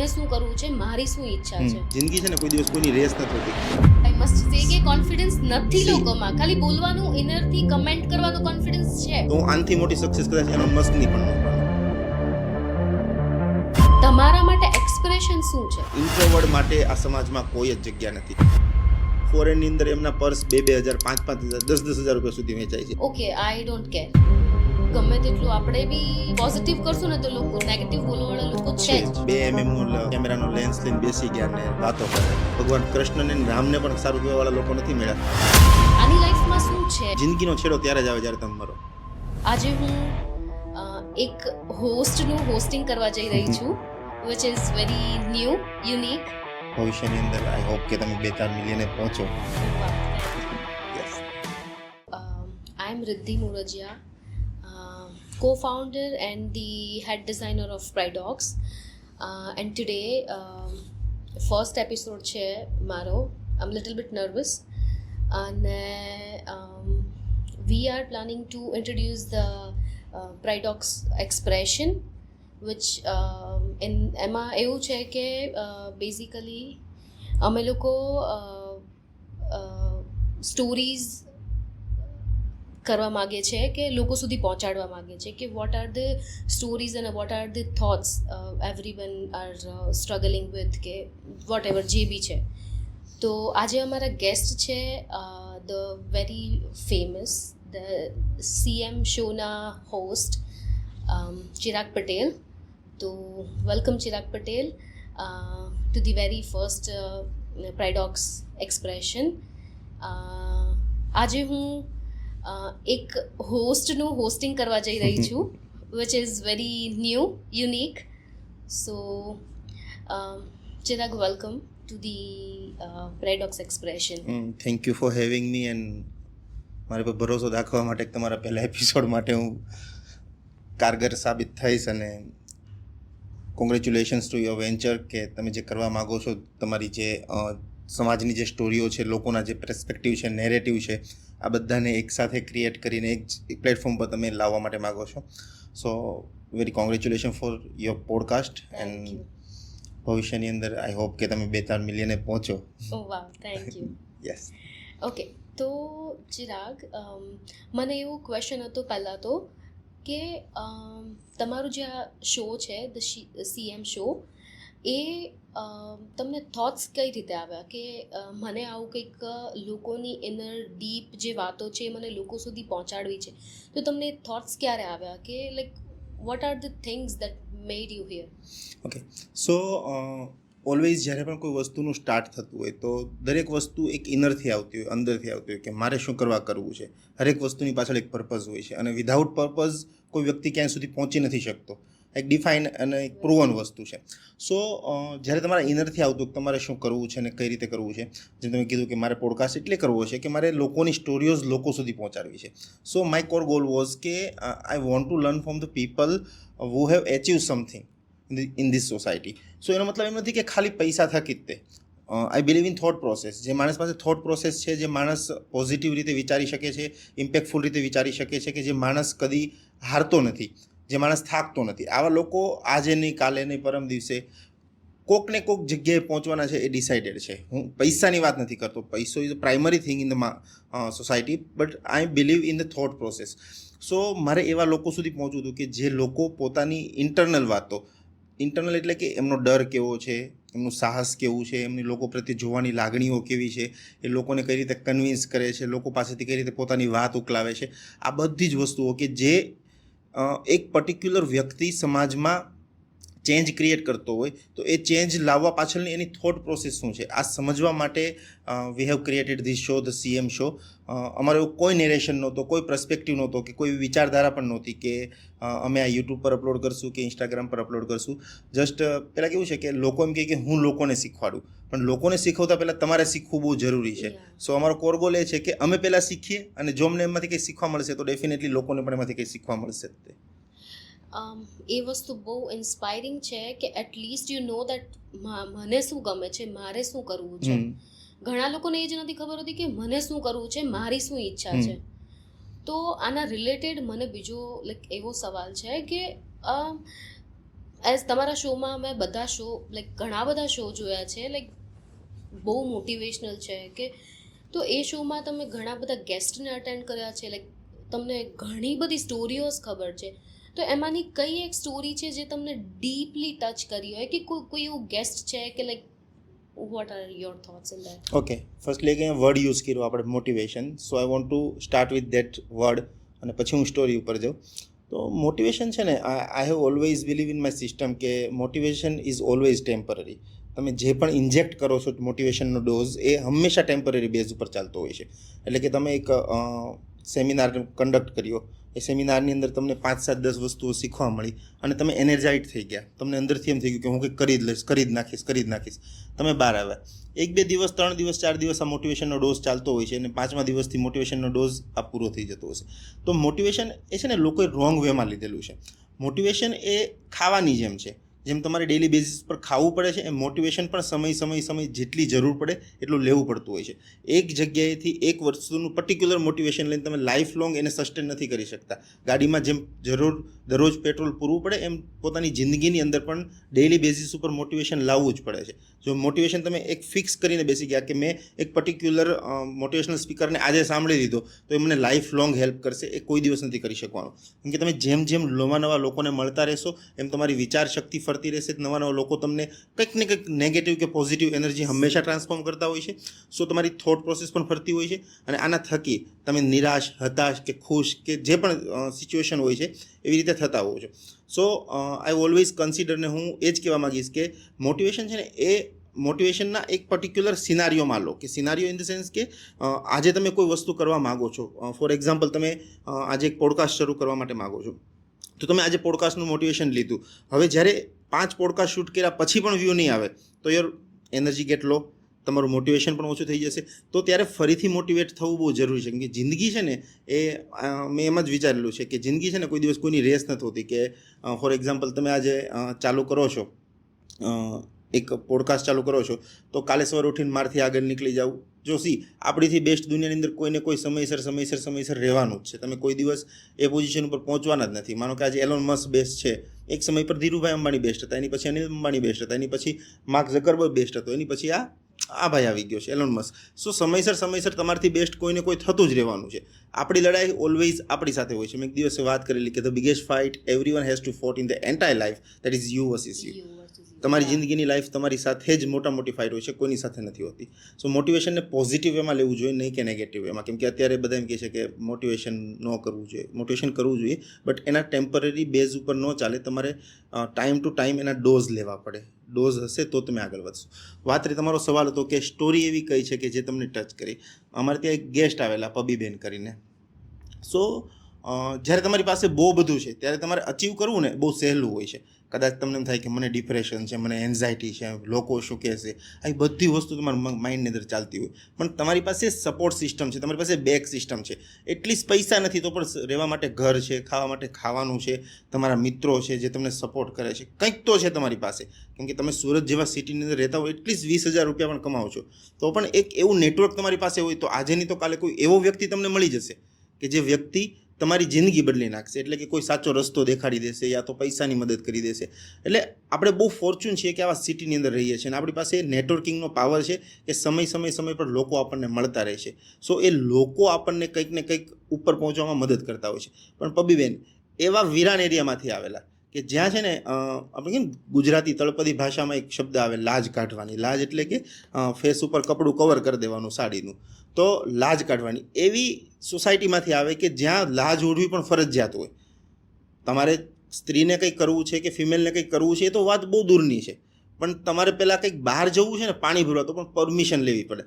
મને શું કરવું છે, મારી શું ઈચ્છા છે. જિંદગી છે ને કોઈ દિવસ કોઈની રેસ નથી હોતી. આઈ મસ્ટ સે કે કોન્ફિડન્સ નથી લોકોમાં, ખાલી બોલવાનું, ઇનરથી કમેન્ટ કરવાનો કોન્ફિડન્સ છે. તો આનથી મોટી સક્સેસ કદાચ એલોન મસ્કની પણ ન બને. તમારા માટે એક્સપ્રેશન શું છે? ઇન્ટ્રોવર્ડ માટે આ સમાજમાં કોઈ જ જગ્યા નથી. ફોરેનની અંદર એમના પર્સ 2,000, 5,000, 10,000 રૂપિયા સુધી વેચાય છે. Okay, I don't care. ગમે તેટલું આપણે બી પોઝિટિવ કરશું ને તો લોકો નેગેટિવ બોલવાવાળા લોકો છે જ. 2 mm નો કેમેરાનો લેન્સ લઈને બેસી ગયા ને વાતો કરે. ભગવાન કૃષ્ણને ને રામને પણ સારું કહેવાવાળા લોકો નથી મળ્યા. આની લાઈફમાં શું છે? જિંદગીનો છેડો ત્યારે જ આવે જ્યારે તમે મરો. આજે હું એક હોસ્ટનું હોસ્ટિંગ કરવા જઈ રહી છું, which is very new, unique. ભવિષ્યની અંદર આઈ હોપ કે તમે 2-4 મિલિયને પહોંચો. Yes. I am Riddhi Murajia, co-founder and the head designer of Pridox. And today, first episode છે મારો. I'm a little bit nervous. And we are planning to introduce the Pridox expression, which એમાં એવું છે કે basically અમે લોકો stories કરવા માગે છે કે લોકો સુધી પહોંચાડવા માગે છે કે વોટ આર ધ સ્ટોરીઝ અને what are the thoughts everyone are struggling with કે વોટ એવર જે બી છે. તો આજે અમારા ગેસ્ટ છે the very famous the CM શોના હોસ્ટ ચિરાગ પટેલ. તો welcome Chirag Patel to the very first Pridox expression. આજે હું એક હોસ્ટનું હોસ્ટિંગ કરવા જઈ રહી છું, which is very new, unique. So Chirag, welcome to the Pridox expression. Thank you for having me and મારી પર ભરોસો દાખવવા માટે તમારા પહેલા એપિસોડ માટે હું કારગર સાબિત થઈશ. અને કોંગ્રેચ્યુલેશન્સ ટુ યોર વેન્ચર કે તમે જે કરવા માગો છો, તમારી જે સમાજની જે સ્ટોરીઓ છે, લોકોના જે પર્સપેક્ટિવ છે, નેરેટિવ છે, આ બધાને એકસાથે ક્રિએટ કરીને એક પ્લેટફોર્મ પર તમે લાવવા માટે માગો છો. સો very congratulation for your podcast. And ભવિષ્યની અંદર આઈ હોપ કે તમે 2-4 મિલિયને પહોંચો. ઓ વાવ, થેન્ક યુ. યસ. ઓકે, તો ચિરાગ, મને એવો ક્વેશ્ચન હતો પહેલાં તો કે તમારું જે આ શો છે ધ CM શો, એ તમને થોટ્સ કઈ રીતે આવ્યા કે મને આવું કંઈક લોકોની ઇનર ડીપ જે વાતો છે એ મને લોકો સુધી પહોંચાડવી છે? તો તમને થોટ્સ ક્યારે આવ્યા કે like what are the things that made you hear? Okay, so always જ્યારે પણ કોઈ વસ્તુનું સ્ટાર્ટ થતું હોય તો દરેક વસ્તુ એક ઇનરથી આવતી હોય, અંદરથી આવતી હોય કે મારે શું કરવું છે. હરેક વસ્તુની પાછળ એક પર્પઝ હોય છે અને વિધાઉટ પર્પઝ કોઈ વ્યક્તિ ક્યાંય સુધી પહોંચી નથી શકતો. એક ડિફાઇન અને એક પ્રૂવન વસ્તુ છે. સો જ્યારે તમારા ઇનરથી આવતું કે તમારે શું કરવું છે અને કઈ રીતે કરવું છે, જેમ તમે કીધું કે મારે પોડકાસ્ટ એટલે કરવો છે કે મારે લોકોની સ્ટોરીઓઝ લોકો સુધી પહોંચાડવી છે. So my core goal was કે I want to learn from the people who have achieved something in this society. So એનો મતલબ એમ નથી કે ખાલી પૈસા થકી જ તે. આઈ બિલીવ ઇન થોટ પ્રોસેસ. જે માણસ પાસે થોટ પ્રોસેસ છે, જે માણસ પોઝિટિવ રીતે વિચારી શકે છે, ઇમ્પેક્ટફુલ રીતે વિચારી શકે છે, કે જે માણસ કદી હારતો નથી, જે માણસ થાકતો નથી, આવા લોકો આજે નહીં, કાલે નહીં, પરમ દિવસે કોક ને કોક જગ્યાએ પહોંચવાના છે. એ ડિસાઇડેડ છે. હું પૈસાની વાત નથી કરતો. પૈસો is a primary thing in the society, but I believe in the thought process. So મારે એવા લોકો સુધી પહોંચવું હતું કે જે લોકો પોતાની ઇન્ટરનલ વાતો, ઇન્ટરનલ એટલે કે એમનો ડર કેવો છે, એમનું સાહસ કેવું છે, એમની લોકો પ્રત્યે જોવાની લાગણીઓ કેવી છે, એ લોકોને કઈ રીતે કન્વિન્સ કરે છે, લોકો પાસેથી કઈ રીતે પોતાની વાત ઉકલાવે છે, આ બધી જ વસ્તુઓ કે જે એક પર્ટિક્યુલર વ્યક્તિ સમાજમાં ચેન્જ ક્રિએટ કરતો હોય તો એ ચેન્જ લાવવા પાછળની એની થોટ પ્રોસેસ શું છે, આ સમજવા માટે we have created this show, the CM show. અમારો એવું કોઈ નેરેશન નહોતો, કોઈ પર્સપેક્ટિવ નહોતો કે કોઈ વિચારધારા પણ નહોતી કે અમે આ યુટ્યુબ પર અપલોડ કરશું કે ઇન્સ્ટાગ્રામ પર અપલોડ કરશું. જસ્ટ પહેલાં કેવું છે કે લોકો એમ કહે કે હું લોકોને શીખવાડું, પણ લોકોને શીખવતા પહેલાં તમારે શીખવું બહુ જરૂરી છે. સો અમારો કોર ગોલ એ છે કે અમે પહેલાં શીખીએ અને જો અમને એમાંથી કંઈ શીખવા મળશે તો ડેફિનેટલી લોકોને પણ એમાંથી કંઈ શીખવા મળશે જ તે. એ વસ્તુ બહુ ઇન્સ્પાયરિંગ છે કે એટલીસ્ટ યુ નો દેટ મને શું ગમે છે, મારે શું કરવું છે. ઘણા લોકોને એ જ નથી ખબર હોતી કે મને શું કરવું છે, મારી શું ઈચ્છા છે. તો આના રિલેટેડ મને બીજો લાઈક એવો સવાલ છે કે એઝ તમારા શોમાં મેં બધા શો લાઈક ઘણા બધા શો જોયા છે, લાઈક બહુ મોટિવેશનલ છે કે તો એ શોમાં તમે ઘણા બધા ગેસ્ટને અટેન્ડ કર્યા છે, લાઈક તમને ઘણી બધી સ્ટોરીઓઝ ખબર છે, તો એમાંની કઈ એક સ્ટોરી છે જે તમને ડીપલી ટચ કરી હોય કે કોઈ એવું ગેસ્ટ છે કે like what are your thoughts in that? Okay, firstly એક વર્ડ યુઝ કર્યો આપણે motivation, so I want to start with that word અને પછી હું સ્ટોરી ઉપર જાઉં. તો મોટિવેશન છે ને, I have always believe in my system કે મોટિવેશન ઇઝ ઓલવેઝ ટેમ્પરરી. તમે જે પણ ઇન્જેક્ટ કરો છો મોટિવેશનનો ડોઝ એ હંમેશા ટેમ્પરરી બેઝ ઉપર ચાલતો હોય છે. એટલે કે તમે એક સેમિનાર કન્ડક્ટ કર્યો, એ સેમિનારની અંદર તમને 5, 7, 10 વસ્તુઓ શીખવા મળી અને તમે એનર્જાઇટ થઈ ગયા, તમને અંદરથી એમ થઈ ગયું કે હું કંઈક કરી જ લઈશ, કરી જ નાખીશ. તમે બહાર આવ્યા, 1-2 દિવસ, 3 દિવસ, 4 દિવસ આ મોટિવેશનનો ડોઝ ચાલતો હોય છે અને 5મા દિવસથી મોટિવેશનનો ડોઝ આ પૂરો થઈ જતો હશે. તો મોટિવેશન એ છે ને લોકોએ રોંગ વેમાં લીધેલું છે. મોટિવેશન એ ખાવાની જેમ છે, જેમ તમારે ડેલી બેઝિસ પર ખાવું પડે છે એમ મોટિવેશન પણ સમય જેટલી જરૂર પડે એટલું લેવું પડતું હોય છે. એક જગ્યાએથી એક વસ્તુનું પર્ટિક્યુલર મોટિવેશન લઈને તમે લાઈફ લોંગ એને સસ્ટેન નથી કરી શકતા. ગાડીમાં જેમ દરરોજ પેટ્રોલ પૂરવું પડે એમ પોતાની જિંદગીની અંદર પણ ડેલી બેઝિસ ઉપર મોટિવેશન લાવવું જ પડે છે. જો મોટિવેશન તમે એક ફિક્સ કરીને બેસી ગયા કે મેં એક પર્ટિક્યુલર મોટિવેશનલ સ્પીકરને આજે સાંભળી લીધો તો એ મને લાઈફ લોંગ હેલ્પ કરશે, એ કોઈ દિવસ નથી કરી શકવાનું. કેમ કે તમે જેમ નવા લોકોને મળતા રહેશો એમ તમારી વિચાર શક્તિ ફરતી રહેશે, નવા લોકો તમને કંઈક ને કંઈક નેગેટિવ કે પોઝિટિવ એનર્જી હંમેશા ટ્રાન્સફોર્મ કરતા હોય છે. સો તમારી થોટ પ્રોસેસ પણ ફરતી હોય છે અને આના થકી તમે નિરાશ, હતાશ કે ખુશ કે જે પણ સિચ્યુએશન હોય છે એવી રીતે થતા હોવ છો. સો આઈ ઓલવેઝ કન્સિડર, ને હું એ જ કહેવા માગીશ કે મોટિવેશન છે ને એ મોટિવેશનના એક પર્ટિક્યુલર સિનારીઓમાં લો, કે સિનારીઓ ઇન ધ સેન્સ કે આજે તમે કોઈ વસ્તુ કરવા માગો છો. ફોર એક્ઝામ્પલ, તમે આજે એક પોડકાસ્ટ શરૂ કરવા માટે માગો છો, તો તમે આજે પોડકાસ્ટનું મોટિવેશન લીધું. હવે જ્યારે 5 પોડકાસ્ટ શૂટ કર્યા પછી પણ વ્યૂ નહીં આવે તો યોર એનર્જી ગેટ લો, તમારું મોટિવેશન પણ ઓછું થઈ જશે. તો ત્યારે ફરીથી મોટિવેટ થવું બહુ જરૂરી છે. કેમ કે જિંદગી છે ને એ મેં એમ જ વિચારેલું છે કે જિંદગી છે ને કોઈ દિવસ કોઈની રેસ નથી હોતી. કે ફોર એક્ઝામ્પલ તમે આજે ચાલુ કરો છો, એક પોડકાસ્ટ ચાલુ કરો છો, તો કાલે સવારે ઉઠીને મારથી આગળ નીકળી જાવ. જો આપણીથી બેસ્ટ દુનિયાની અંદર કોઈને કોઈ સમયસર રહેવાનું જ છે. તમે કોઈ દિવસ એ પોઝિશન ઉપર પહોંચવાના જ નથી. માનો કે આજે એલોન મસ્ક બેસ્ટ છે, એક સમય પર ધીરુભાઈ અંબાણી બેસ્ટ હતા, એની પછી અનિલ અંબાણી બેસ્ટ હતા, એની પછી માર્ક ઝકરબર્ગ બેસ્ટ હતો, એની પછી આ ભાઈ આવી ગયો છે એલોન મસ્ક. સો સમયસર તમારથી બેસ્ટ કોઈને કોઈ થતું જ રહેવાનું છે. આપણી લડાઈ ઓલવેઝ આપણી સાથે હોય છે. મેં એક દિવસે વાત કરેલી કે the biggest fight everyone has to fought in the entire life, that is you versus you. તમારી જિંદગીની લાઈફ તમારી સાથે જ મોટી ફાઇટ હોય છે, કોઈની સાથે નથી હોતી. સો મોટિવેશનને પોઝિટિવ વેમાં લેવું જોઈએ, નહીં કે નેગેટિવ વેમાં. કેમ કે અત્યારે બધા એમ કહે છે કે મોટિવેશન ન કરવું જોઈએ. મોટિવેશન કરવું જોઈએ, બટ એના ટેમ્પરરી બેઝ ઉપર ન ચાલે. તમારે ટાઈમ ટુ ટાઈમ એના ડોઝ લેવા પડે. ડોઝ હશે તો તમે આગળ વધશો. વાત રહી તમારો સવાલ હતો કે સ્ટોરી એવી કઈ છે કે જે તમને ટચ કરી. અમારે ત્યાં એક ગેસ્ટ આવેલા, પબીબેન કરીને. સો જ્યારે તમારી પાસે બહુ બધું છે ત્યારે તમારે અચીવ કરવું ને બહુ સહેલું હોય છે. કદાચ તમને એમ થાય કે મને ડિપ્રેશન છે, મને એન્ઝાયટી છે, લોકો શું કહેશે, આ બધી વસ્તુ તમારા માઇન્ડની અંદર ચાલતી હોય. પણ તમારી પાસે સપોર્ટ સિસ્ટમ છે, તમારી પાસે બેક સિસ્ટમ છે. એટલીસ્ટ પૈસા નથી તો પણ રહેવા માટે ઘર છે, ખાવા માટે ખાવાનું છે, તમારા મિત્રો છે જે તમને સપોર્ટ કરે છે, કંઈક તો છે તમારી પાસે. કેમ કે તમે સુરત જેવા સિટીની અંદર રહેતા હોય, એટલીસ્ટ 20,000 રૂપિયા પણ કમાવો છો, તો પણ એક એવું નેટવર્ક તમારી પાસે હોય તો આજે નહીં તો કાલે કોઈ એવો વ્યક્તિ તમને મળી જશે કે જે વ્યક્તિ તમારી જિંદગી બદલી નાખશે. એટલે કે કોઈ સાચો રસ્તો દેખાડી દેશે યા તો પૈસાની મદદ કરી દેશે. એટલે આપણે બહુ ફોર્ચ્યુન છીએ કે આવા સિટીની અંદર રહીએ છીએ અને આપણી પાસે નેટવર્કિંગનો પાવર છે કે સમય પર લોકો આપણને મળતા રહે છે. સો એ લોકો આપણને કંઈક ને કંઈક ઉપર પહોંચવામાં મદદ કરતા હોય છે. પણ પબીબેન એવા વિરાન એરિયામાંથી આવેલા કે જ્યાં છે ને આપણે કેમ ગુજરાતી તળપદી ભાષામાં એક શબ્દ આવે, લાજ કાઢવાની. લાજ એટલે કે ફેસ ઉપર કપડું કવર કરી દેવાનું સાડીનું, તો લાજ કાઢવાની. એવી સોસાયટીમાંથી આવે કે જ્યાં લાજ ઓઢવી પણ ફરજિયાત હોય. તમારે સ્ત્રીને કંઈક કરવું છે કે ફિમેલને કંઈક કરવું છે એ તો વાત બહુ દૂરની છે, પણ તમારે પહેલાં કંઈક બહાર જવું છે ને પાણી ભરવા તો પણ પરમિશન લેવી પડે.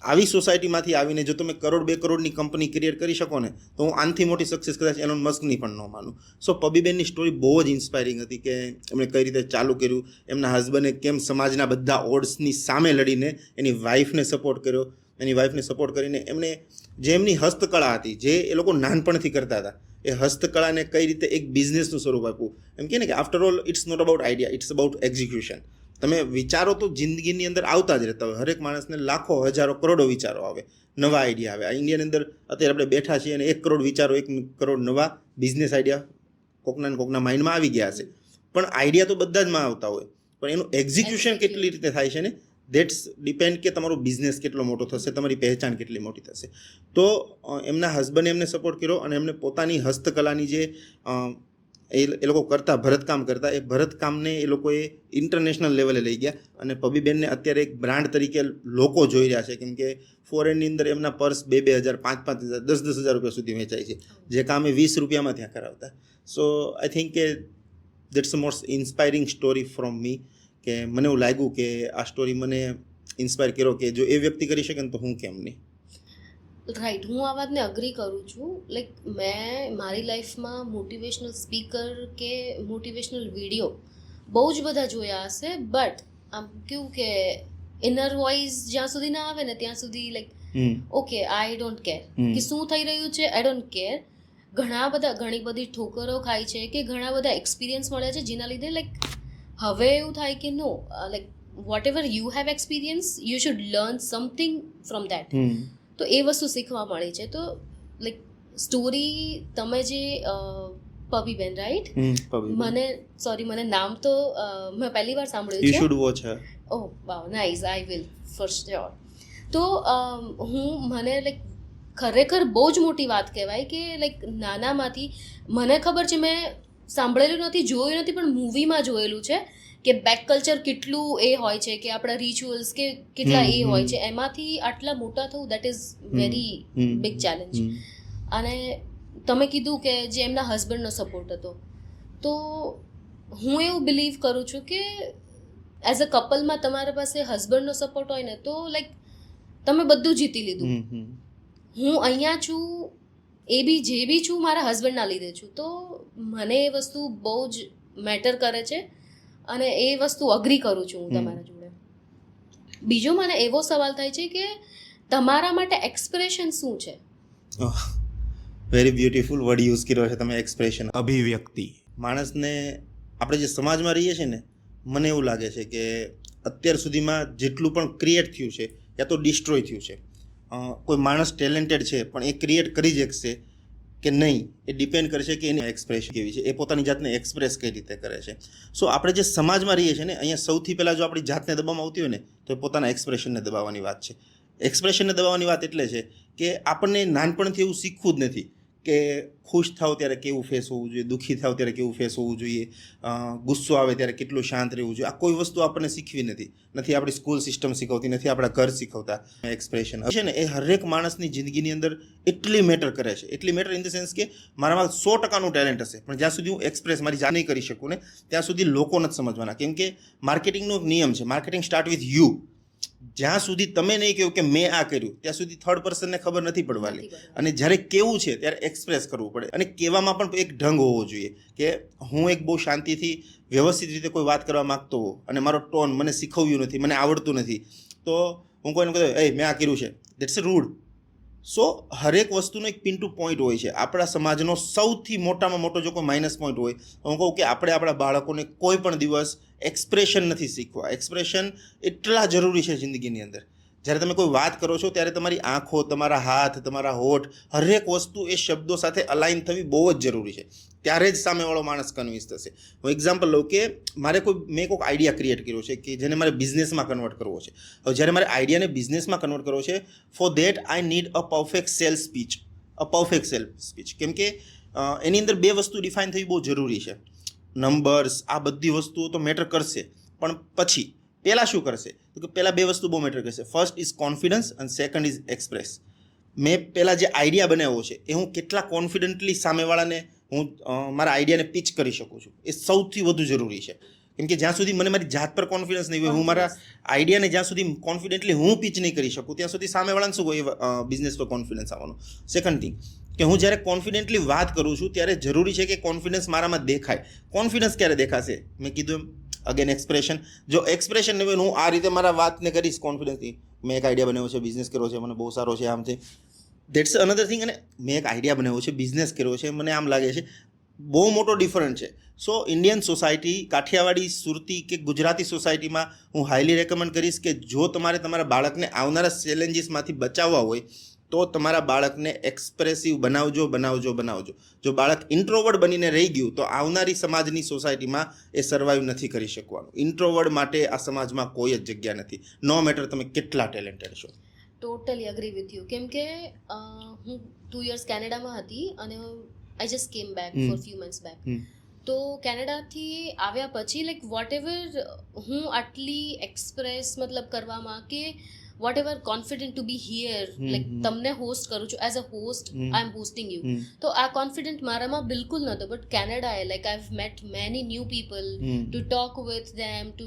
આવી સોસાયટીમાંથી આવીને જો તમે 1 કરોડ 2 કરોડની કંપની ક્રિએટ કરી શકો ને તો હું આનથી મોટી સક્સેસ કદાચ એલોન મસ્કની પણ ન માનું. સો પબીબેનની સ્ટોરી બહુ જ ઇન્સ્પાયરિંગ હતી કે એમણે કઈ રીતે ચાલુ કર્યું, એમના હસબન્ડે કેમ સમાજના બધા ઓડ્સની સામે લડીને એની વાઈફને સપોર્ટ કર્યો. એની વાઈફને સપોર્ટ કરીને એમણે જે એમની હસ્તકળા હતી, જે એ લોકો નાનપણથી કરતા હતા, એ હસ્તકળાને કઈ રીતે એક બિઝનેસનું સ્વરૂપ આપ્યું. એમ કહે ને કે after all it's not about idea, it's about execution. તમે વિચારો તો જિંદગીની અંદર આવતા જ રહેતા હોય. હરેક માણસને લાખો, હજારો, કરોડો વિચારો આવે, નવા આઈડિયા આવે. આ ઇન્ડિયાની અંદર અત્યારે આપણે બેઠા છીએ અને 1 કરોડ વિચારો, 1 કરોડ નવા બિઝનેસ આઈડિયા કોકના માઇન્ડમાં આવી ગયા છે. પણ આઈડિયા તો બધા જ માં આવતા હોય, પણ એનું એક્ઝિક્યુશન કેટલી રીતે થાય છે ને દેટ્સ ડિપેન્ડ કે તમારો બિઝનેસ કેટલો મોટો થશે, તમારી પહેચાન કેટલી મોટી થશે. તો એમના હસબન્ડે એમને સપોર્ટ કર્યો અને એમને પોતાની હસ્તકલાની જે એ લોકો કરતા ભરતકામ કરતા, એ ભરતકામને એ લોકોએ ઇન્ટરનેશનલ લેવલે લઈ ગયા અને પબીબેનને અત્યારે એક બ્રાન્ડ તરીકે લોકો જોઈ રહ્યા છે, કેમ કે ફોરેનની અંદર એમના પર્સ 2,000, 5,000, 10,000 રૂપિયા સુધી વેચાય છે, જે કામ એ 20 રૂપિયામાં ત્યાં કરાવતા. સો આઈ થિંક કે that's a most inspiring story from મી, કે મને એવું લાગ્યું કે આ સ્ટોરી મને ઇન્સ્પાયર કર્યો કે જો એ વ્યક્તિ કરી શકે ને તો હું કેમ નહીં. રાઈટ, હું આ વાતને અગ્રી કરું છું. લાઈક મેં મારી લાઈફમાં મોટિવેશનલ સ્પીકર કે મોટિવેશનલ વિડીયો બહુ જ બધા જોયા હશે, બટ આમ કેવું કે ઇનર વોઇસ જ્યાં સુધી ના આવે ને ત્યાં સુધી like okay I don't care કે શું થઈ રહ્યું છે, આઈ ડોન્ટ કેર. ઘણી બધી ઠોકરો ખાય છે કે ઘણા બધા એક્સપિરિયન્સ મળ્યા છે, જેના લીધે લાઈક હવે એવું થાય કે no, like whatever you have experience you should learn something from that. તો એ વસ્તુ શીખવા મળી છે. તો લાઈક સ્ટોરી તમે જે પબીબેન રાઈટ, મને નામ તો મેં પહેલી વાર સાંભળ્યું છે. You should watch her. Oh wow, nice, I will for sure. તો મને લાઈક ખરેખર બહુ જ મોટી વાત કહેવાય કે લાઈક નાનામાંથી મને ખબર છે, મેં સાંભળેલું નથી, જોયું નથી, પણ મૂવીમાં જોયેલું છે કે બેક કલ્ચર કેટલું એ હોય છે, કે આપણા રિચ્યુઅલ્સ કે કેટલા એ હોય છે, એમાંથી આટલા મોટા થવું that is very big challenge. અને તમે કીધું કે જે એમના હસબન્ડનો સપોર્ટ હતો, તો હું એવું બિલીવ કરું છું કે એઝ અ કપલમાં તમારા પાસે હસબન્ડનો સપોર્ટ હોય ને તો લાઈક તમે બધું જીતી લીધું. હું અહીંયા છું, જે બી છું મારા હસબન્ડના લીધે છું. તો મને એ વસ્તુ બહુ જ મેટર કરે છે અને એ વસ્તુ અગ્રી કરું છું હું તમારા જોડે. બીજો મને એવો સવાલ થાય છે કે તમારા માટે એક્સપ્રેશન શું છે? વેરી બ્યુટીફુલ વર્ડ યુઝ કર્યો છે તમે, એક્સપ્રેશન, અભિવ્યક્તિ. માણસને આપણે જે સમાજમાં રહીએ છીએ ને, મને એવું લાગે છે કે અત્યાર સુધીમાં જેટલું પણ ક્રિએટ થયું છે યા તો ડિસ્ટ્રોય થયું છે. કોઈ માણસ ટેલેન્ટેડ છે પણ એ ક્રિએટ કરી જ શકશે કે નહીં, એ ડિપેન્ડ કરશે કે એની એક્સપ્રેશન કેવી છે, એ પોતાની જાતને એક્સપ્રેસ કઈ રીતે કરે છે. સો આપણે જે સમાજમાં રહીએ છીએ ને, અહીંયા સૌથી પહેલાં જો આપણી જાતને દબાવવામાં આવતી હોય ને તો એ પોતાના એક્સપ્રેશનને દબાવવાની વાત છે. એક્સપ્રેશનને દબાવવાની વાત એટલે છે કે આપણને નાનપણથી એવું શીખવું જ નથી કે ખુશ થાવ ત્યારે કેવું ફેસ હોવું જોઈએ, દુઃખી થાવ ત્યારે કેવું ફેસ હોવું જોઈએ, ગુસ્સો આવે ત્યારે કેટલું શાંત રહેવું જોઈએ. આ કોઈ વસ્તુ આપણને શીખવી નથી આપણી સ્કૂલ સિસ્ટમ શીખવતી નથી, આપણા ઘર શીખવતા. એક્સપ્રેશન છે ને એ હરેક માણસની જિંદગીની અંદર એટલી મેટર કરે છે, એટલી મેટર ઇન ધ સેન્સ કે મારામાં 100% ટેલેન્ટ હશે, પણ જ્યાં સુધી હું એક્સપ્રેસ મારી જાત નહીં કરી શકું ને ત્યાં સુધી લોકો નથી સમજવાના. કેમ કે માર્કેટિંગનો એક નિયમ છે, માર્કેટિંગ સ્ટાર્ટ વિથ યુ. જ્યાં સુધી તમે નહીં કહ્યું કે મેં આ કર્યું ત્યાં સુધી થર્ડ પર્સનને ખબર નથી પડવાની. અને જ્યારે કેવું છે ત્યારે એક્સપ્રેસ કરવું પડે. અને કહેવામાં પણ એક ઢંગ હોવો જોઈએ કે હું એક બહુ શાંતિથી વ્યવસ્થિત રીતે કોઈ વાત કરવા માગતો હોઉં અને મારો ટોન મને શીખવ્યું નથી, મને આવડતું નથી, તો હું કોઈને કહું એ મેં આ કર્યું છે, દેટ્સ અ રૂડ. સો હરેક વસ્તુનો એક પિન ટુ પોઈન્ટ હોય છે. આપણા સમાજનો સૌથી મોટામાં મોટો જો કોઈ માઇનસ પોઈન્ટ હોય તો હું કહું કે આપણે આપણા બાળકોને કોઈ પણ દિવસ એક્સપ્રેશન નથી શીખવા. એક્સપ્રેશન એટલા જરૂરી છે જિંદગીની અંદર. જ્યારે તમે કોઈ વાત કરો છો ત્યારે તમારી આંખો, તમારા હાથ, તમારા હોઠ, હરેક વસ્તુ એ શબ્દો સાથે અલાઇન થવી બહુ જ જરૂરી છે. ત્યારે જ સામેવાળો માણસ કન્વિન્સ થશે. હું એક્ઝામ્પલ લઉં કે મેં કોઈક આઈડિયા ક્રિએટ કર્યો છે કે જેને મારે બિઝનેસમાં કન્વર્ટ કરવો છે. હવે જ્યારે મારે આઈડિયાને બિઝનેસમાં કન્વર્ટ કરવો છે, for that I need a perfect sales speech. કેમ કે એની અંદર બે વસ્તુ ડિફાઇન થવી બહુ જરૂરી છે. નંબર્સ, આ બધી વસ્તુઓ તો મેટર કરશે, પણ પછી પહેલાં શું કરશે તો કે પહેલાં બે વસ્તુ બહુ મેટર કરશે. ફર્સ્ટ ઇઝ કોન્ફિડન્સ અને સેકન્ડ ઇઝ એક્સપ્રેસ. મેં પહેલાં જે આઈડિયા બનાવ્યો છે એ હું કેટલા કોન્ફિડન્ટલી સામેવાળાને હું મારા આઈડિયાને પિચ કરી શકું છું, એ સૌથી વધુ જરૂરી છે. કેમ કે જ્યાં સુધી મને મારી જાત પર કોન્ફિડન્સ નહીં હોય, હું મારા આઈડિયાને જ્યાં સુધી કોન્ફિડન્ટલી હું પિચ નહીં કરી શકું ત્યાં સુધી સામેવાળાને શું હોય બિઝનેસ પર કોન્ફિડન્સ આવવાનો. સેકન્ડ થિંગ કે હું જ્યારે કોન્ફિડન્ટલી વાત કરું છું ત્યારે જરૂરી છે કે કોન્ફિડન્સ મારામાં દેખાય. કોન્ફિડન્સ ક્યારે દેખાશે? મેં કીધું એમ અગેન એક્સપ્રેશન. જો એક્સપ્રેશન નહીં હોય, હું આ રીતે મારા વાતને કરીશ કોન્ફિડન્સથી, મેં એક આઈડિયા બનાવ્યો છે, બિઝનેસ કર્યો છે, મને બહુ સારો છે, આમ છે, દેટ્સ અનધર થિંગ. અને મેં એક આઈડિયા બનાવ્યો છે, બિઝનેસ કર્યો છે, મને આમ લાગે છે, બહુ મોટો ડિફરન્ટ છે. સો ઇન્ડિયન સોસાયટી, કાઠિયાવાડી, સુરતી કે ગુજરાતી સોસાયટીમાં હું હાઈલી રેકમેન્ડ કરીશ કે જો તમારે તમારા બાળકને આવનારા ચેલેન્જીસમાંથી બચાવવા હોય તો તમારા બાળકને એક્સપ્રેસિવ બનાવજો. જો બાળક ઇન્ટ્રોવર્ડ બનીને રહી ગયું તો આવનારી સમાજની સોસાયટીમાં એ સર્વાઈવ નથી કરી શકવાનું. ઇન્ટ્રોવર્ડ માટે આ સમાજમાં કોઈ જ જગ્યા નથી, નો મેટર તમે કેટલા ટેલેન્ટેડ છો. Totally agree with you. કેમ કે હું 2 years કેનેડામાં હતી અને I just came back for few months back. તો કેનેડાથી આવ્યા પછી લાઈક વોટ એવર હું આટલી એક્સપ્રેસ મતલબ કરવામાં કે whatever confident to be here, like તમને હોસ્ટ કરું છું as a host, I am hosting you, તો આ કોન્ફિડન્ટ મારામાં બિલકુલ નહોતો. બટ કેનેડાએ like I have met many new people to talk with them, to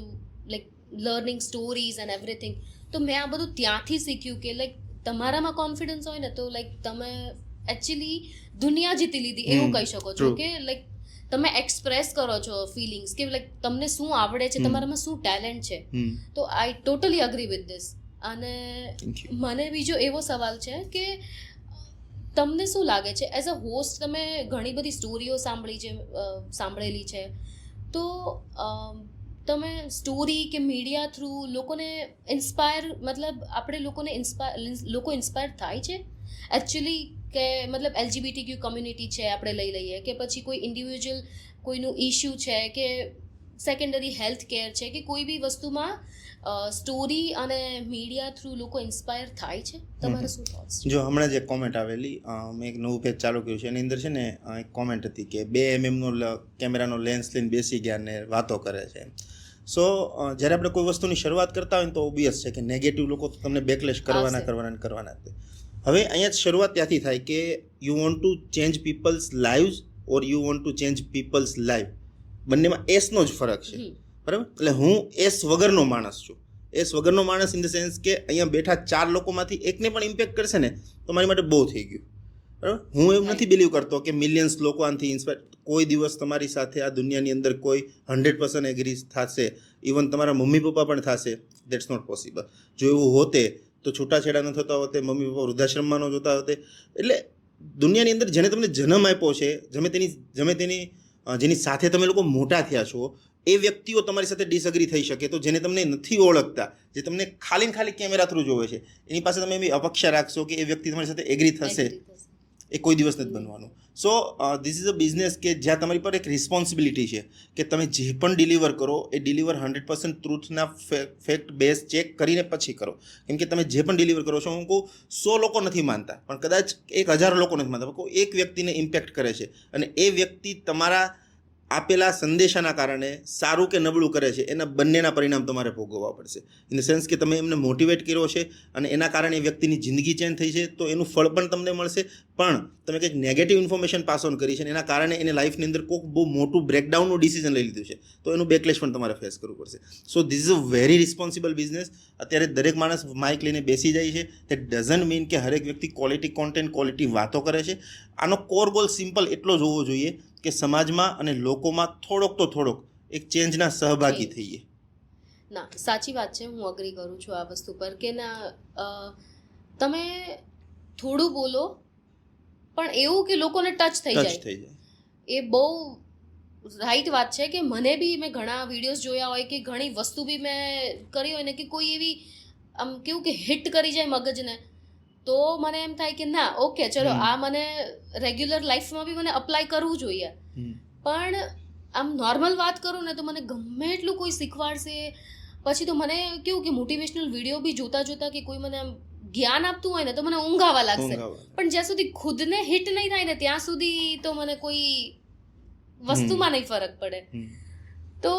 like learning stories and everything. તો મેં આ બધું ત્યાંથી શીખ્યું કે લાઈક તમારામાં કોન્ફિડન્સ હોય ને તો લાઈક તમે એકચ્યુઅલી દુનિયા જીતી લીધી એવું કહી શકો છો. કે લાઈક તમે એક્સપ્રેસ કરો છો ફિલિંગ્સ કે લાઈક તમને શું આવડે છે, તમારામાં શું ટેલેન્ટ છે. તો આઈ ટોટલી અગ્રી વિથ ધીસ. અને મને બીજો એવો સવાલ છે કે તમને શું લાગે છે એઝ અ હોસ્ટ, તમે ઘણી બધી સ્ટોરીઓ સાંભળેલી છે, તો તમે સ્ટોરી કે મીડિયા થ્રુ લોકોને ઇન્સ્પાયર, મતલબ આપણે લોકો ઇન્સ્પાયર થાય છે એકચ્યુઅલી, કે મતલબ LGBTQ કમ્યુનિટી છે આપણે લઈ લઈએ, કે પછી કોઈ ઇન્ડિવિજ્યુઅલ કોઈનું ઇશ્યુ છે, કે સેકન્ડરી હેલ્થ કેર છે, કે કોઈ બી વસ્તુમાં સ્ટોરી અને મીડિયા થ્રુ લોકો ઇન્સ્પાયર થાય છે? તમારા શું થોટ્સ? જો હમણાં જ એક કોમેન્ટ આવેલી, મેં એક નવું પેજ ચાલુ કર્યું છે, એની અંદર છે ને એક કોમેન્ટ હતી કે 2 mm કેમેરાનો લેન્સ લઈને બેસી ગયા ને વાતો કરે છે. સો જ્યારે આપણે કોઈ વસ્તુની શરૂઆત કરતા હોય ને તો ઓબ્વિયસ છે કે નેગેટિવ લોકો તો તમને બેકલેશ કરવાના. હવે અહીંયા જ શરૂઆત ત્યાંથી થાય કે you want to change people's lives or you want to change people's live. બંનેમાં એસનો જ ફરક છે, બરાબર? એટલે હું એસ વગરનો માણસ છું. એસ વગરનો માણસ ઇન ધ સેન્સ કે અહીંયા બેઠા 4 લોકોમાંથી એકને પણ ઇમ્પેક્ટ કરશે ને તો મારી માટે બહુ થઈ ગયું, બરાબર? હું એવું નથી બિલીવ કરતો કે મિલિયન્સ લોકો આનાથી ઇન્સ્પાયર. કોઈ દિવસ તમારી સાથે આ દુનિયાની અંદર કોઈ 100% એગ્રી થશે, ઇવન તમારા મમ્મી પપ્પા પણ થશે, દેટ્સ નોટ પોસિબલ. જો એવું હોતે તો છૂટાછેડા ન થતા હોતે, મમ્મી પપ્પા વૃદ્ધાશ્રમમાં ન જોતા હોતે. એટલે દુનિયાની અંદર જેને તમને જન્મ આપ્યો છે, જેની સાથે તમે લોકો મોટા થયા છો, એ વ્યક્તિઓ તમારી સાથે ડિસઅગ્રી થઈ શકે. તો જેને તમને નથી ઓળખતા, જે તમને ખાલી કેમેરા થ્રુ જોવે છે, એની પાસે તમે એવી અપેક્ષા રાખશો કે એ વ્યક્તિ તમારી સાથે એગ્રી થશે, એ કોઈ દિવસ નથી બનવાનું. So this is a business કે જ્યાં તમારી પર એક રિસ્પોન્સિબિલિટી છે કે તમે જે પણ ડિલિવર કરો એ ડિલિવર 100% ટ્રુથના ફેક્ટ બેઝ ચેક કરીને પછી કરો. કેમ કે તમે જે પણ ડિલિવર કરો છો, હું કહું 100 લોકો નથી માનતા, પણ કદાચ 1000 લોકો નથી માનતા, કોઈ એક વ્યક્તિને ઇમ્પેક્ટ કરે છે અને એ વ્યક્તિ તમારા આપેલા સંદેશાના કારણે સારું કે નબળું કરે છે, એના બંનેના પરિણામ તમારે ભોગવવા પડશે. ઇન ધ સેન્સ કે તમે એમને મોટિવેટ કર્યો છે અને એના કારણે એ વ્યક્તિની જિંદગી ચેન્જ થઈ છે, તો એનું ફળ પણ તમને મળશે. પણ તમે કંઈક નેગેટિવ ઇન્ફોર્મેશન પાસ ઓન કરી છે અને એના કારણે એને લાઈફની અંદર કોઈક બહુ મોટું બ્રેકડાઉનનું ડિસિઝન લઈ લીધું છે, તો એનું બેકલેશ પણ તમારે ફેસ કરવું પડશે. So this is a very responsible business. અત્યારે દરેક માણસ માઇક લઈને બેસી જાય છે, તે ડઝન્ટ મીન કે હરેક વ્યક્તિ ક્વોલિટી કોન્ટેન્ટ, ક્વોલિટી વાતો કરે છે. આનો કોર ગોલ સિમ્પલ એટલો જ હોવો જોઈએ કે સમાજમાં અને લોકોમાં થોડોક એક ચેન્જના સહભાગી થઈએ. ના, સાચી વાત છે, હું અગ્રી કરું છું આ વસ્તુ પર કે ના, તમે થોડું બોલો પણ એવું કે લોકોને ટચ થઈ જાય, એ બહુ રાઈટ વાત છે. કે મને બી, મેં ઘણા વિડીયોઝ જોયા હોય કે ઘણી વસ્તુ બી મેં કરી હોય ને કે કોઈ એવી આમ કેવું કે હિટ કરી જાય મગજને, તો મને એમ થાય કે ના, ઓકે ચલો, આ મને રેગ્યુલર લાઈફમાં બી મને અપ્લાય કરવું જોઈએ. પણ આમ નોર્મલ વાત કરું ને તો મને ગમે એટલું કોઈ શીખવાડશે, પછી તો મને કેવું કે મોટિવેશનલ વિડીયો બી જોતા કે કોઈ મને આમ જ્ઞાન આપતું હોય ને તો મને ઊંઘ આવવા લાગશે. પણ જ્યાં સુધી ખુદને હિટ નહીં થાય ને ત્યાં સુધી તો મને કોઈ વસ્તુમાં નહીં ફરક પડે. તો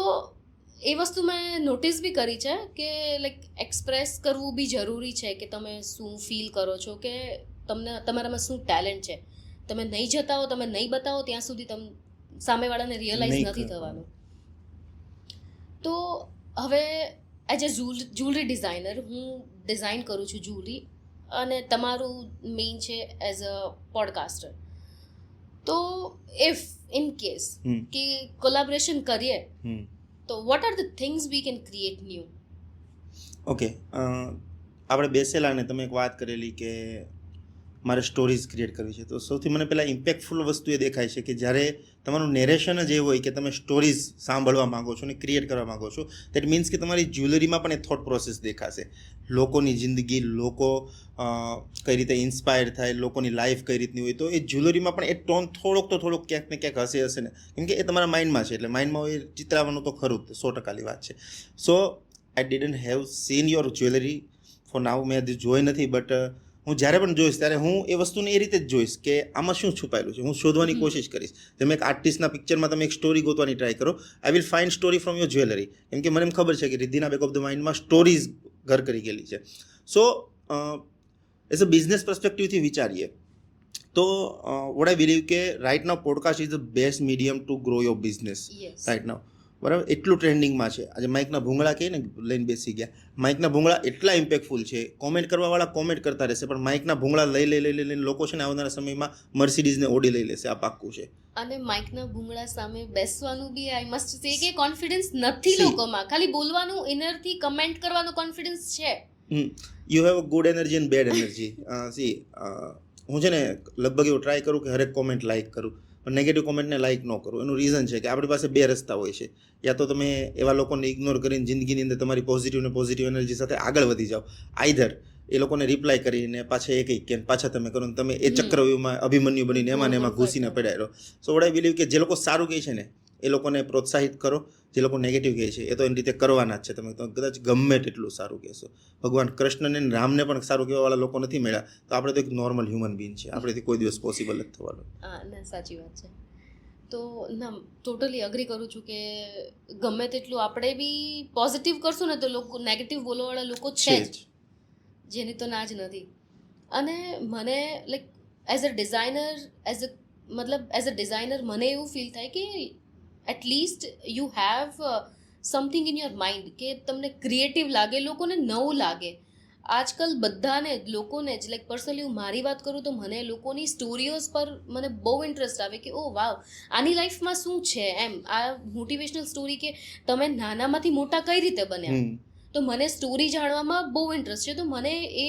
એ વસ્તુ મેં નોટિસ બી કરી છે કે લાઈક એક્સપ્રેસ કરવું બી જરૂરી છે કે તમે શું ફીલ કરો છો, કે તમારામાં શું ટેલેન્ટ છે. તમે નહીં જતાવો, તમે નહીં બતાવો ત્યાં સુધી તમે સામેવાળાને રિયલાઇઝ નથી થવાનું. તો હવે એઝ અ જ્વેલરી ડિઝાઇનર, હું ડિઝાઇન કરું છું જ્વેલરી, અને તમારું મેઇન છે એઝ અ પોડકાસ્ટર. તો ઇફ ઇન કેસ કે કોલેબોરેશન કરીએ તો vote are the things we can create new? Okay, આપણે બેસેલા ને તમે એક વાત કરેલી કે મારે સ્ટોરીઝ ક્રિએટ કરવી છે. તો સૌથી મને પહેલાં ઇમ્પેક્ટફુલ વસ્તુ એ દેખાય છે કે જ્યારે તમારું નેરેશન જ એ હોય કે તમે સ્ટોરીઝ સાંભળવા માગો છો અને ક્રિએટ કરવા માગો છો, દેટ મીન્સ કે તમારી જ્વેલરીમાં પણ એ થોટ પ્રોસેસ દેખાશે. લોકોની જિંદગી, લોકો કઈ રીતે ઇન્સ્પાયર થાય, લોકોની લાઈફ કઈ રીતની હોય, તો એ જ્વેલરીમાં પણ એ ટોન થોડોક ક્યાંક ને ક્યાંક હશે ને, કેમ કે એ તમારા માઇન્ડમાં છે. એટલે માઇન્ડમાં હોય ચિતરાવાનું તો ખરું જ, 100% વાત છે. So I didn't have seen your jewellery for now. મેં જોઈ નથી, બટ હું જ્યારે પણ જોઈશ ત્યારે હું એ વસ્તુને એ રીતે જ જોઈશ કે આમાં શું છુપાયેલું છે. હું શોધવાની કોશિશ કરીશ. જેમ એક આર્ટિસ્ટના પિક્ચરમાં તમે એક સ્ટોરી ગોતવાની ટ્રાય કરો, I will find story from your jewellery. કેમ કે મને એમ ખબર છે કે રિદ્ધિના બેક ઓફ ધ માઇન્ડમાં સ્ટોરીઝ ઘર કરી ગયેલી છે. સો એઝ અ બિઝનેસ પર્સપેક્ટિવથી વિચારીએ તો વોટ આઈ બિલીવ કે right now podcast is the best medium to grow your business right now. બરાબર, એટલું ટ્રેન્ડિંગમાં છે. આજે માઇકના ભૂંગળા કહીએ ને, લઈને બેસી ગયા. માઇકના ભૂંગળા એટલા ઇમ્પેક્ટફુલ છે, કોમેન્ટ કરવાવાળા કોમેન્ટ કરતા રહેશે, પણ માઇકના ભૂંગળા લઈને લોકો છે ને આવનારા સમયમાં મર્સિડીઝને ઓડી લઈ લેશે. આ પાક્કું છે. અને માઇકના ભૂંગળા સામે બેસવાનું બી આઈ મસ્ટ સે કે કોન્ફિડન્સ નથી લોકોમાં. ખાલી બોલવાનું, ઇનરથી કમેન્ટ કરવાનો કોન્ફિડન્સ છે. You have a good energy and bad energy. હું છે ને લગભગ એવું ટ્રાય કરું કે હરેક કોમેન્ટ લાઇક કરું, પણ નેગેટિવ કોમેન્ટને લાઇક ન કરું. એનું રીઝન છે કે આપણી પાસે બે રસ્તા હોય છે. યા તો તમે એવા લોકોને ઇગ્નોર કરીને જિંદગીની અંદર તમારી પોઝિટિવ એનર્જી સાથે આગળ વધી જાઓ, આઈધર એ લોકોને રિપ્લાય કરીને પાછા એ કંઈ કે પાછા તમે કરો ને તમે એ ચક્રવ્યૂહમાં અભિમન્યુ બનીને એમાં ઘૂસીને પડ્યા રહો. સો વોટ આઈ બિલીવ કે જે લોકો સારું કહે છે ને એ લોકોને પ્રોત્સાહિત કરો, જે લોકો નેગેટિવ કહે છે એ તો એની રીતે કરવાના જ છે. તમે તો કદાચ ગમે તેટલું સારું કહેશો. ભગવાન કૃષ્ણને રામને પણ સારું કહેવાવાળા લોકો નથી મળ્યા, તો આપણે તો એક નોર્મલ હ્યુમન બીંગ છે. આપણેથી કોઈ દિવસ પોસિબલ નથી થવાનું. ના, સાચી વાત છે. તો ના, ટોટલી અગ્રી કરું છું કે ગમે તેટલું આપણે બી પોઝિટિવ કરશું ને તો લોકો નેગેટિવ બોલવાવાળા લોકો છે જ, જેની તો ના જ નથી. અને મને લાઈક એઝ અ ડિઝાઇનર મને એવું ફીલ થાય કે at least you have something in your mind કે તમને ક્રિએટિવ લાગે, લોકોને નવું લાગે. આજકાલ બધાને લોકોને જ લાઈક પર્સનલી હું મારી વાત કરું તો મને લોકોની સ્ટોરીઓઝ પર મને બહુ ઇન્ટરેસ્ટ આવે કે ઓ વાવ, આની લાઈફમાં શું છે એમ. આ મોટિવેશનલ સ્ટોરી કે તમે નાનામાંથી મોટા કઈ રીતે બન્યા, તો મને સ્ટોરી જાણવામાં બહુ ઇન્ટરેસ્ટ છે. તો મને એ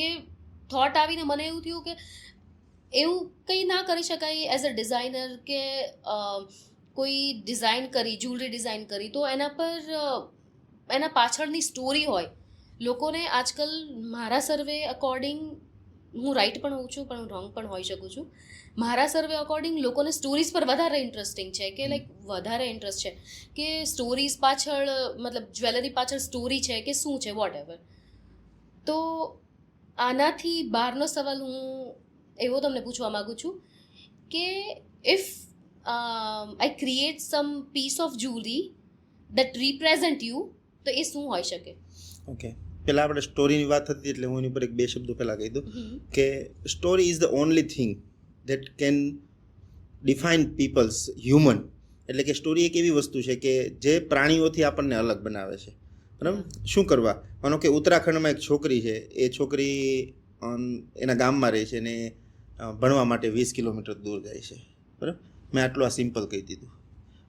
થોટ આવીને મને એવું થયું કે એવું કંઈ ના કરી શકાય એઝ અ ડિઝાઇનર કે કોઈ ડિઝાઇન કરી, જ્વેલરી ડિઝાઇન કરી, તો એના પર એના પાછળની સ્ટોરી હોય. લોકોને આજકાલ મારા સર્વે અકોર્ડિંગ, હું રાઈટ પણ હોઉં છું પણ હું રોંગ પણ હોઈ શકું છું, મારા સર્વે અકોર્ડિંગ લોકોને સ્ટોરીઝ પર વધારે ઇન્ટરેસ્ટિંગ છે કે લાઈક વધારે ઇન્ટરેસ્ટ છે કે સ્ટોરીઝ પાછળ, મતલબ જ્વેલરી પાછળ સ્ટોરી છે કે શું છે, વોટ એવર. તો આનાથી બહારનો સવાલ હું એવો તમને પૂછવા માગું છું કે if I create some piece of jewellery that represent you, તો એ શું હોઈ શકે? ઓકે, પહેલાં આપણે સ્ટોરીની વાત હતી એટલે હું એની પર એક બે શબ્દો પહેલાં કહી દઉં કે story is the only thing that can define people's human. એટલે કે સ્ટોરી એક એવી વસ્તુ છે કે જે પ્રાણીઓથી આપણને અલગ બનાવે છે. બરાબર, શું કરવા? માનો કે ઉત્તરાખંડમાં એક છોકરી છે, એ છોકરી એના ગામમાં રહે છે અને ભણવા માટે 20 કિલોમીટર દૂર જાય છે. બરાબર, મેં આટલું આ સિમ્પલ કહી દીધું.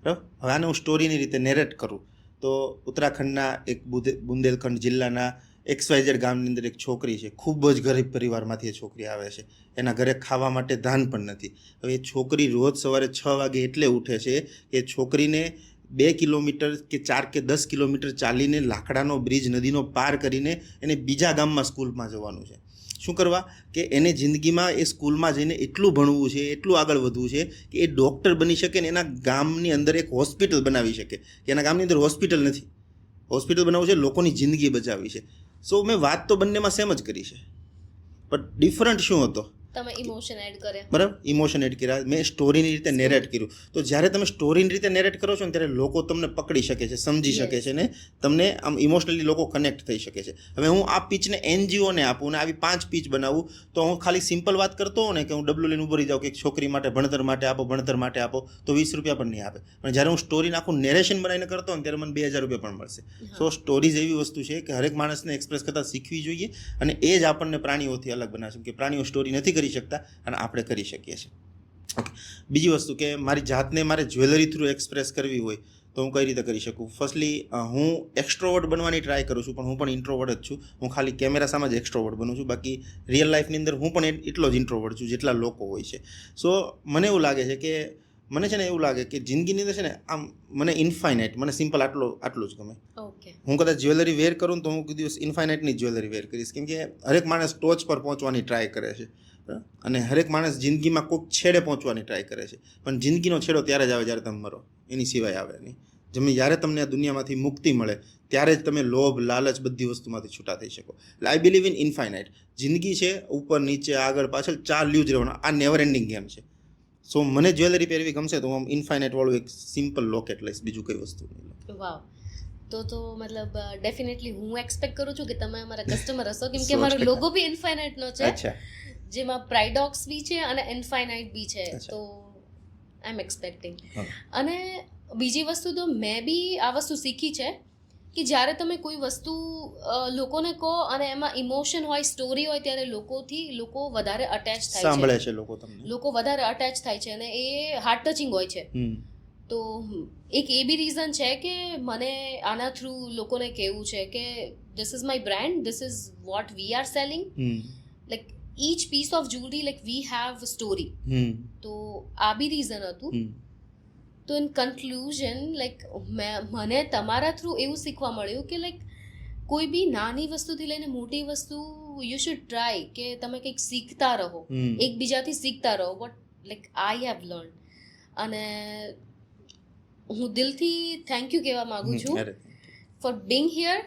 બરાબર, હવે આને હું સ્ટોરીની રીતે નેરેટ કરું તો ઉત્તરાખંડના એક બુંદેલખંડ જિલ્લાના XYZ ગામની અંદર એક છોકરી છે, ખૂબ જ ગરીબ પરિવારમાંથી એ છોકરી આવે છે. એના ઘરે ખાવા માટે ધાન પણ નથી. હવે એ છોકરી રોજ સવારે 6 વાગે એટલે ઉઠે છે કે છોકરીને 2 કિલોમીટર કે 4 કે 10 કિલોમીટર ચાલીને લાકડાનો બ્રિજ નદીનો પાર કરીને એને બીજા ગામમાં સ્કૂલમાં જવાનું છે. શું કરવા? કે એને જિંદગીમાં એ સ્કૂલમાં જઈને એટલું ભણવું છે, એટલું આગળ વધવું છે કે એ ડૉક્ટર બની શકે ને એના ગામની અંદર એક હોસ્પિટલ બનાવી શકે. કે એના ગામની અંદર હોસ્પિટલ નથી, હોસ્પિટલ બનાવવું છે, લોકોની જિંદગી બચાવવી છે. સો મેં વાત તો બંનેમાં સેમ જ કરી છે, પણ ડિફરન્ટ શું હતો? તમે ઇમોશન એડ કર્યા. બરાબર, ઇમોશન એડ કર્યા, મેં સ્ટોરીની રીતે નેરેટ કર્યું. તો જ્યારે તમે સ્ટોરીની રીતે નેરેટ કરો છો ને ત્યારે લોકો તમને પકડી શકે છે, સમજી શકે છે ને તમને આમ ઇમોશનલી લોકો કનેક્ટ થઈ શકે છે. હવે હું આ પીચને NGOને આપું ને આવી 5 પીચ બનાવું તો હું ખાલી સિમ્પલ વાત કરતો હોઉં ને કે હું ડબલું લઈને ઉભો રહી જાઉં કે એક છોકરી માટે ભણતર માટે આપો તો 20 રૂપિયા પણ નહીં આપે. પણ જ્યારે હું સ્ટોરીને આખું નેરેશન બનાવીને કરતો હોઉં ત્યારે મને 2000 રૂપિયા પણ મળશે. સો સ્ટોરીઝ એવી વસ્તુ છે કે હરેક માણસને એક્સપ્રેસ કરતાં શીખવી જોઈએ અને એ જ આપણને પ્રાણીઓથી અલગ બનાવશે કે પ્રાણીઓ સ્ટોરી નથી કરી શકતા અને આપણે કરી શકીએ છીએ. ઓકે, બીજી વસ્તુ કે મારી જાતને મારે જ્વેલરી થ્રુ એક્સપ્રેસ કરવી હોય તો હું કઈ રીતે કરી શકું. ફર્સ્ટલી હું એક્સ્ટ્રોવર્ટ બનવાની ટ્રાય કરું છું, પણ હું પણ ઇન્ટ્રોવર્ટ જ છું. હું ખાલી કેમેરા સામે જ એક્સ્ટ્રોવર્ટ બનું છું, બાકી રિયલ લાઈફની અંદર હું પણ એટલો જ ઇન્ટ્રોવર્ટ છું જેટલા લોકો હોય છે. સો મને એવું લાગે છે કે એવું લાગે કે જિંદગીની અંદર છે ને આમ મને ઇન્ફાઇનાઇટ, મને સિમ્પલ આટલું જ ગમે. ઓકે. હું કદાચ જ્વેલરી વેર કરું તો હું કોઈ દિવસ ઇન્ફાઇનાઇટની જ્વેલરી વેર કરીશ, કેમ કે હરેક માણસ ટોચ પર પહોંચવાની ટ્રાય કરે છે, અને હરેક માણસ જિંદગીમાં કોઈક છેડે પહોંચવાની ટ્રાય કરે છે, પણ જિંદગીનો છેડો ત્યારે જ આવે જ્યારે તમે મરો, એની સિવાય આવે નહીં. જ્યારે તમને આ દુનિયામાંથી મુક્તિ મળે ત્યારે જ તમે લોભ, લાલચ, બધી વસ્તુમાંથી છૂટા થઈ શકો. એટલે આઈ બિલીવ ઇન ઇન્ફાઇનાઇટ. જિંદગી છે ઉપર નીચે આગળ પાછળ ચાલ્યું જ રહેવાનું, આ નેવર એન્ડિંગ ગેમ છે. સો મને જ્વેલરી પહેરવી ગમશે તો હું ઇન્ફાઇનાઇટ વાળું એક સિમ્પલ લોકેટ લઈશ, બીજું કઈ વસ્તુ નહીં લઉં. વાવ. તો મતલબ ડેફિનેટલી હું એક્સપેક્ટ કરું છું કે તમે અમારા કસ્ટમર હશો, કેમ કે 100% મારો લોગો બી ઇન્ફાઇનાઇટનો છે, અચ્છા, જેમાં પ્રાઇડોક્સ બી છે અને ઇન્ફાઇનાઇટ બી છે. અચ્છા. તો આઈ એમ એક્સપેક્ટિંગ. હા. અને બીજી વસ્તુ તો મેં બી આ વસ્તુ શીખી છે કે જ્યારે તમે કોઈ વસ્તુ લોકોને કહો અને એમાં ઇમોશન હોય, સ્ટોરી હોય, ત્યારે લોકો વધારે અટેચ થાય છે, સાંભળે છે લોકો તમને. લોકો વધારે અટેચ થાય છે અને એ હાર્ટ ટચિંગ હોય છે. તો એક એ બી રીઝન છે કે મને આના થ્રુ લોકોને કહેવું છે કે this is my brand, this is what we are selling. Like each piece of jewellery, like we have story. તો આ બી રીઝન હતું. તો ઇન કન્ક્લુઝન, લાઈક મને તમારા થ્રુ એવું શીખવા મળ્યું કે લાઈક કોઈ બી નાની વસ્તુથી લઈને મોટી વસ્તુ યુ શુડ ટ્રાય, કે તમે કંઈક શીખતા રહો, એકબીજાથી શીખતા રહો. What like I have learn. અને હું દિલથી થેન્ક યુ કહેવા માગું છું ફોર બિંગ હિયર,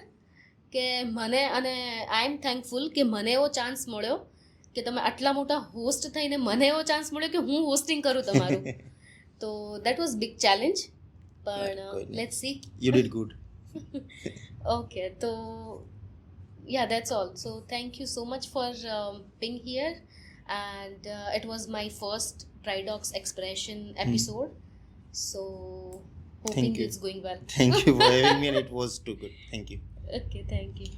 કે મને, અને આઈ એમ થેન્કફુલ કે મને એવો ચાન્સ મળ્યો કે તમે આટલા મોટા હોસ્ટ થઈને મને એવો ચાન્સ મળ્યો કે હું હોસ્ટિંગ કરું તમારું. તો દેટ વોઝ બિગ ચેલેન્જ, પણ let's see. You did good. Okay, તો yeah, that's all. So thank you so much for being here, and it was my first Tridox Expression episode. So hoping Thank you. it's going well. Thank you for having me, and it was too good. Thank you. Okay, thank you.